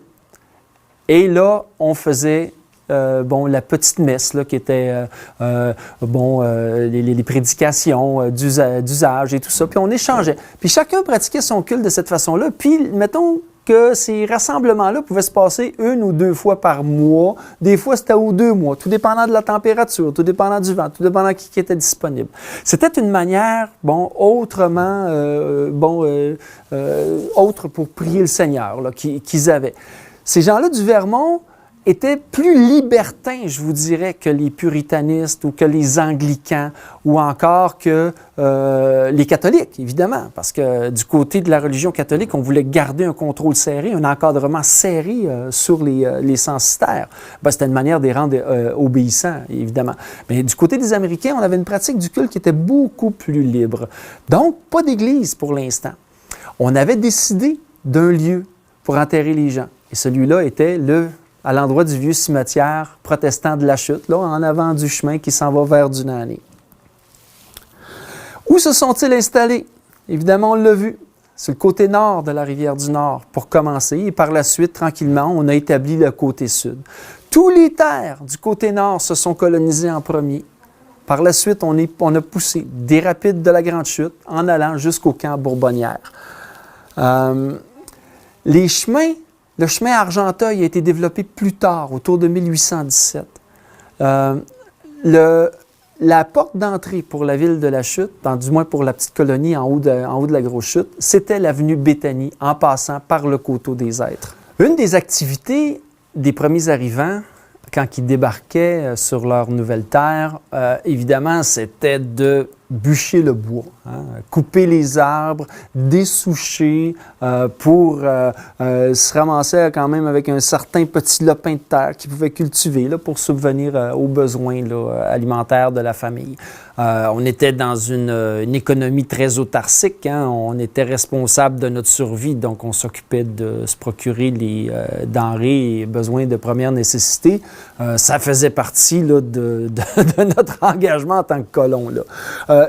Et là, on faisait la petite messe, là, qui était les prédications d'usage et tout ça. Puis on échangeait. Puis chacun pratiquait son culte de cette façon-là. Puis, mettons que ces rassemblements-là pouvaient se passer 1 ou 2 fois par mois. Des fois, c'était aux 2 mois, tout dépendant de la température, tout dépendant du vent, tout dépendant qui était disponible. C'était une manière, autre pour prier le Seigneur là, qu'ils avaient. Ces gens-là du Vermont étaient plus libertins, je vous dirais, que les puritanistes ou que les anglicans ou encore que les catholiques, évidemment, parce que du côté de la religion catholique, on voulait garder un contrôle serré, un encadrement serré sur les censitaires. C'était une manière de les rendre obéissants, évidemment. Mais du côté des Américains, on avait une pratique du culte qui était beaucoup plus libre. Donc, pas d'église pour l'instant. On avait décidé d'un lieu pour enterrer les gens. Et celui-là était à l'endroit du vieux cimetière protestant de la Chute, là, en avant du chemin qui s'en va vers Dunaney. Où se sont-ils installés? Évidemment, on l'a vu, c'est le côté nord de la rivière du Nord pour commencer, et par la suite, tranquillement, on a établi le côté sud. Tous les terres du côté nord se sont colonisées en premier. Par la suite, on a poussé des rapides de la Grande Chute en allant jusqu'au camp Bourbonnière. Le chemin Argenteuil a été développé plus tard, autour de 1817. La porte d'entrée pour la ville de la Chute, du moins pour la petite colonie en haut de la Grosse Chute, c'était l'avenue Béthanie, en passant par le Coteau des Êtres. Une des activités des premiers arrivants, quand ils débarquaient sur leur nouvelle terre, évidemment, c'était de bûcher le bois, couper les arbres, dessoucher pour se ramasser quand même avec un certain petit lopin de terre qu'ils pouvaient cultiver là, pour subvenir aux besoins là, alimentaires de la famille. On était dans une économie très autarcique, on était responsable de notre survie, donc on s'occupait de se procurer les denrées et besoins de première nécessité. Ça faisait partie là, de notre engagement en tant que colon. Là.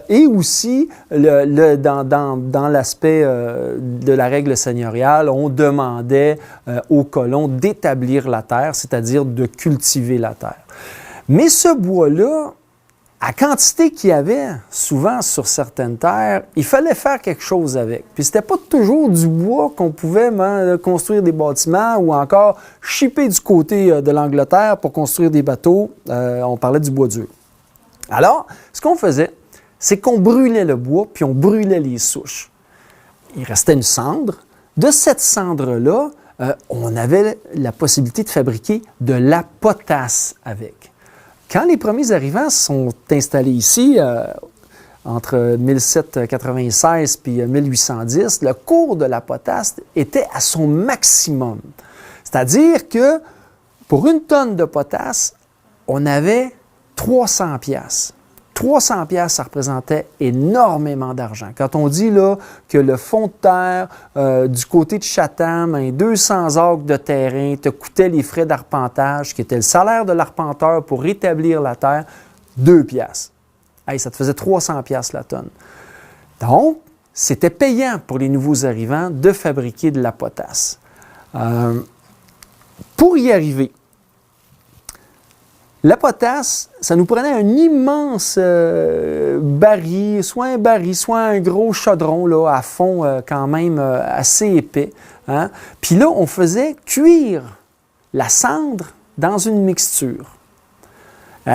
Et aussi, dans l'aspect de la règle seigneuriale, on demandait aux colons d'établir la terre, c'est-à-dire de cultiver la terre. Mais ce bois-là, à quantité qu'il y avait, souvent sur certaines terres, il fallait faire quelque chose avec. Puis c'était pas toujours du bois qu'on pouvait construire des bâtiments ou encore shipper du côté de l'Angleterre pour construire des bateaux. On parlait du bois dur. Alors, ce qu'on faisait, c'est qu'on brûlait le bois puis on brûlait les souches. Il restait une cendre. De cette cendre-là, on avait la possibilité de fabriquer de la potasse avec. Quand les premiers arrivants sont installés ici, entre 1796 et 1810, le cours de la potasse était à son maximum. C'est-à-dire que pour une tonne de potasse, on avait 300 piastres. 300 piastres, ça représentait énormément d'argent. Quand on dit là, que le fond de terre du côté de Chatham, 200 acres de terrain, te coûtait les frais d'arpentage, qui était le salaire de l'arpenteur pour rétablir la terre, 2 piastres. Hey, ça te faisait 300 piastres la tonne. Donc, c'était payant pour les nouveaux arrivants de fabriquer de la potasse. Pour y arriver, la potasse, ça nous prenait un immense baril, soit un gros chaudron là, à fond quand même assez épais. Hein? Puis là, on faisait cuire la cendre dans une mixture.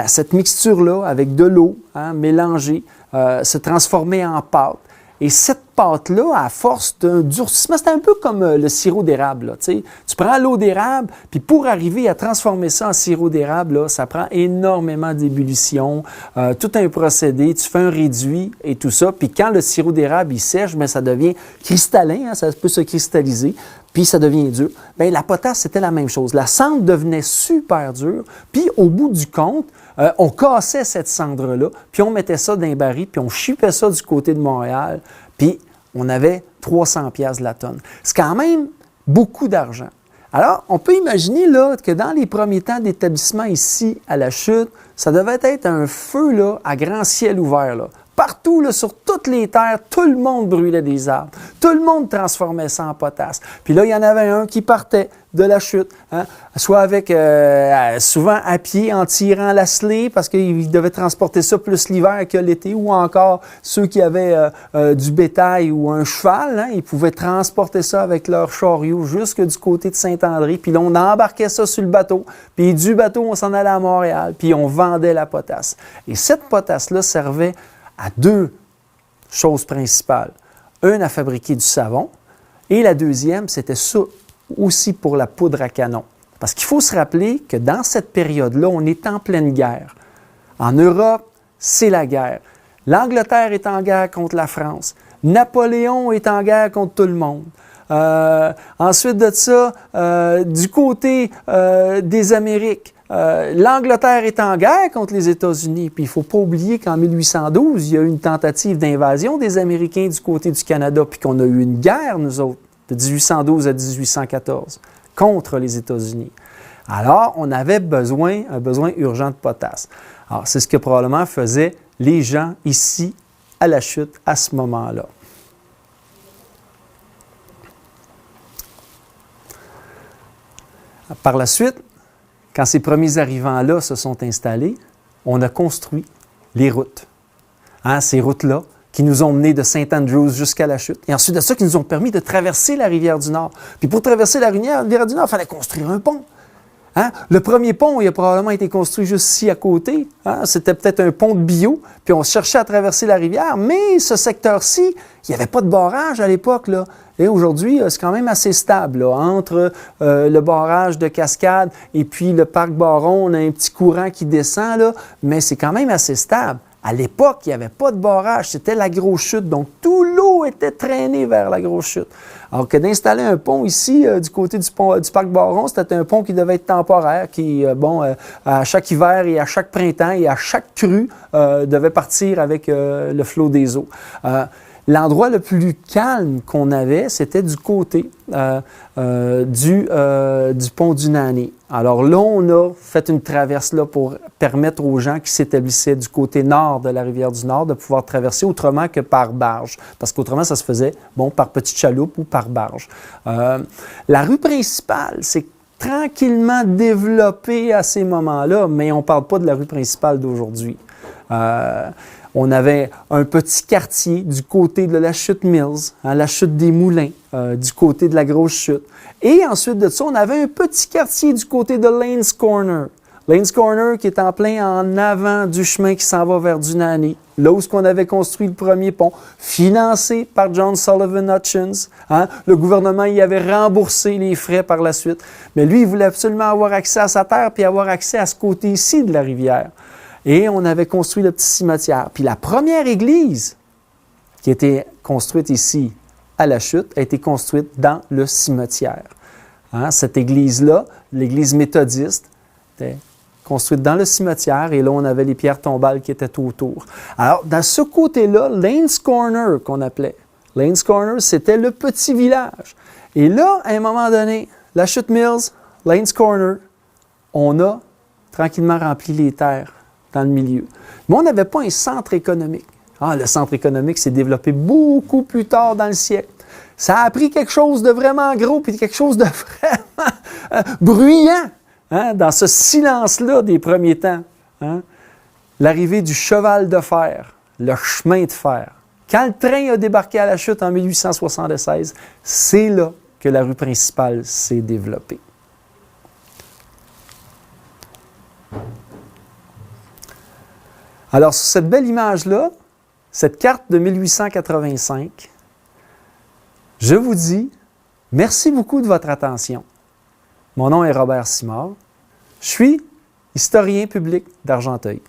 Cette mixture-là, avec de l'eau mélangée, se transformait en pâte. Et cette pâte-là, à force d'un durcissement, c'est un peu comme le sirop d'érable. Là, tu prends l'eau d'érable, puis pour arriver à transformer ça en sirop d'érable, là, ça prend énormément d'ébullition, tout un procédé, tu fais un réduit et tout ça. Puis quand le sirop d'érable il sèche, bien, ça devient cristallin, ça peut se cristalliser, puis ça devient dur. Bien, la potasse, c'était la même chose. La cendre devenait super dure, puis au bout du compte, on cassait cette cendre-là, puis on mettait ça dans un baril, puis on chipait ça du côté de Montréal, puis on avait 300 piastres la tonne. C'est quand même beaucoup d'argent. Alors, on peut imaginer là, que dans les premiers temps d'établissement ici à la Chute, ça devait être un feu là, à grand ciel ouvert. Là. partout, là, sur toutes les terres, tout le monde brûlait des arbres. Tout le monde transformait ça en potasse. Puis là, il y en avait un qui partait de la chute, hein, soit avec, souvent à pied, en tirant la slée, parce qu'ils devaient transporter ça plus l'hiver que l'été, ou encore ceux qui avaient du bétail ou un cheval, hein, ils pouvaient transporter ça avec leur chariot jusque du côté de Saint-André. Puis là, on embarquait ça sur le bateau, puis du bateau, on s'en allait à Montréal, puis on vendait la potasse. Et cette potasse-là servait à deux choses principales. Une, à fabriquer du savon, et la deuxième, c'était ça aussi pour la poudre à canon. Parce qu'il faut se rappeler que dans cette période-là, on est en pleine guerre. En Europe, c'est la guerre. L'Angleterre est en guerre contre la France. Napoléon est en guerre contre tout le monde. Ensuite de ça, du côté des Amériques, l'Angleterre est en guerre contre les États-Unis. Puis il ne faut pas oublier qu'en 1812, il y a eu une tentative d'invasion des Américains du côté du Canada, puis qu'on a eu une guerre, nous autres, de 1812 à 1814, contre les États-Unis. Alors, on avait un besoin urgent de potasse. Alors, c'est ce que probablement faisaient les gens ici à la chute à ce moment-là. Par la suite, quand ces premiers arrivants-là se sont installés, on a construit les routes. Hein, ces routes-là qui nous ont menés de St. Andrews jusqu'à la chute. Et ensuite de ça, qui nous ont permis de traverser la rivière du Nord. Puis pour traverser la rivière du Nord, il fallait construire un pont. Hein? Le premier pont, il a probablement été construit juste ici à côté. Hein? C'était peut-être un pont de bio, puis on cherchait à traverser la rivière, mais ce secteur-ci, il n'y avait pas de barrage à l'époque, là. Et aujourd'hui, c'est quand même assez stable, là. Entre le barrage de Cascade et puis le parc Baron, on a un petit courant qui descend, là, mais c'est quand même assez stable. À l'époque, il n'y avait pas de barrage, c'était la grosse chute, donc tout l'eau était traînée vers la grosse chute. Alors que d'installer un pont ici, du côté du parc Baron, c'était un pont qui devait être temporaire, qui, à chaque hiver et à chaque printemps et à chaque crue, devait partir avec le flot des eaux. L'endroit le plus calme qu'on avait, c'était du côté du pont du Nané. Alors là, on a fait une traverse là pour permettre aux gens qui s'établissaient du côté nord de la rivière du Nord de pouvoir traverser autrement que par barge. Parce qu'autrement, ça se faisait, par petite chaloupe ou par barge. La rue principale, c'est tranquillement développée à ces moments-là, mais on ne parle pas de la rue principale d'aujourd'hui. On avait un petit quartier du côté de la chute Mills, hein, la chute des Moulins, du côté de la grosse chute. Et ensuite de ça, on avait un petit quartier du côté de Lane's Corner. Lane's Corner qui est en plein en avant du chemin qui s'en va vers du Nané, là où on avait construit le premier pont, financé par John Sullivan Hutchins. Hein? Le gouvernement y avait remboursé les frais par la suite. Mais lui, il voulait absolument avoir accès à sa terre puis avoir accès à ce côté-ci de la rivière. Et on avait construit le petit cimetière. Puis la première église qui a été construite ici à la chute a été construite dans le cimetière. Hein? Cette église-là, l'église méthodiste, était construite dans le cimetière et là, on avait les pierres tombales qui étaient autour. Alors, dans ce côté-là, Lane's Corner qu'on appelait. Lane's Corner, c'était le petit village. Et là, à un moment donné, la chute Mills, Lane's Corner, on a tranquillement rempli les terres dans le milieu. Mais on n'avait pas un centre économique. Le centre économique s'est développé beaucoup plus tard dans le siècle. Ça a pris quelque chose de vraiment gros puis quelque chose de vraiment bruyant, hein, dans ce silence-là des premiers temps. Hein. L'arrivée du cheval de fer, le chemin de fer. Quand le train a débarqué à la chute en 1876, c'est là que la rue principale s'est développée. Alors, sur cette belle image-là, cette carte de 1885, je vous dis merci beaucoup de votre attention. Mon nom est Robert Simard. Je suis historien public d'Argenteuil.